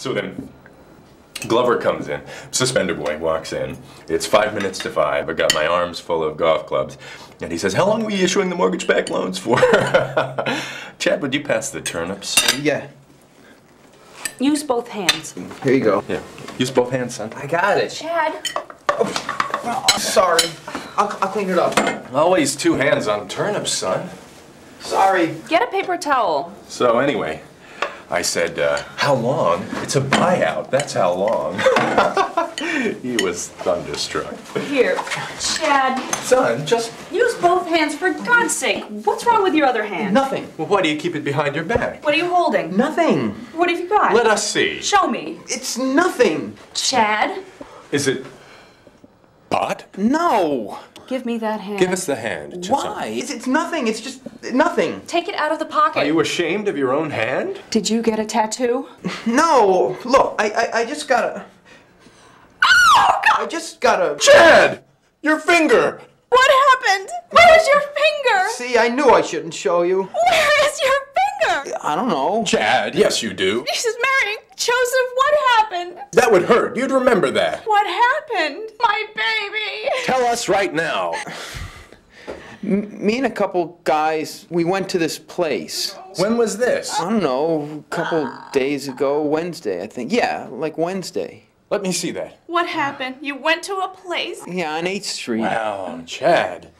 So then Glover comes in, suspender boy walks in. It's 5 minutes to 5. I got my arms full of golf clubs. And he says, how long are we issuing the mortgage-backed loans for? Chad, would you pass the turnips? Yeah. Use both hands. Here you go. Yeah. Use both hands, son. I got it. Chad. Oh, sorry. I'll clean it up. Always 2 hands on turnips, son. Sorry. Get a paper towel. So anyway, I said, how long? It's a buyout. That's how long. He was thunderstruck. Here, Chad. Son, just... Use both hands, for God's sake. What's wrong with your other hand? Nothing. Well, why do you keep it behind your back? What are you holding? Nothing. What have you got? Let us see. Show me. It's nothing. Chad. Is it pot? No. Give me that hand. Give us the hand. Why? It's nothing. It's just nothing. Take it out of the pocket. Are you ashamed of your own hand? Did you get a tattoo? No. Look, I just gotta... Oh, God. I just gotta... Chad! Your finger! What happened? Where's your finger? See, I knew I shouldn't show you. Where is your finger? I don't know. Chad, yes you do. Mrs. Mary, Joseph, what happened? That would hurt. You'd remember that. What happened? My baby. Tell us right now. Me and a couple guys, we went to this place. When was this? I don't know, a couple days ago, Wednesday, I think. Yeah, like Wednesday. Let me see that. What happened? You went to a place? Yeah, on 8th Street. Wow, Chad.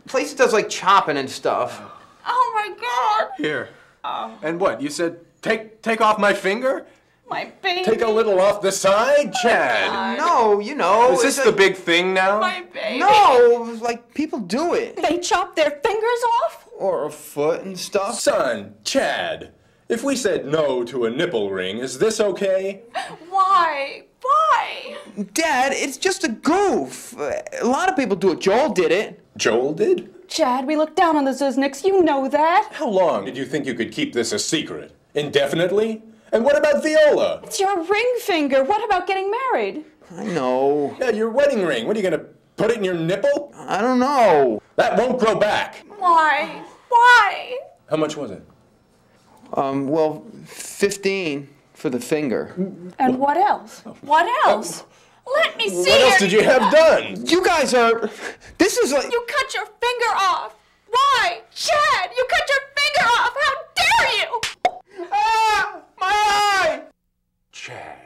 Place that does like chopping and stuff. Oh my God. Here. And what? You said take off my finger? My baby. Take a little off the side, Chad. No, you know. Is this the big thing now? My baby. No, like people do it. They chop their fingers off? Or a foot and stuff. Son, Chad, if we said no to a nipple ring, is this okay? Why? Why? Dad, it's just a goof. A lot of people do it. Joel did it. Joel did? Chad, we look down on the Zuzniks. You know that. How long did you think you could keep this a secret? Indefinitely? And what about Viola? It's your ring finger. What about getting married? I know. Yeah, your wedding ring. What, are you gonna put it in your nipple? I don't know. That won't grow back. Why? Why? How much was it? Well, 15 for the finger. And what else? What else? Let me see What else did you have done? You guys are... This is like... You cut your finger off. Why? Chad, you cut your finger off. How dare you? Ah! My eye! Chad.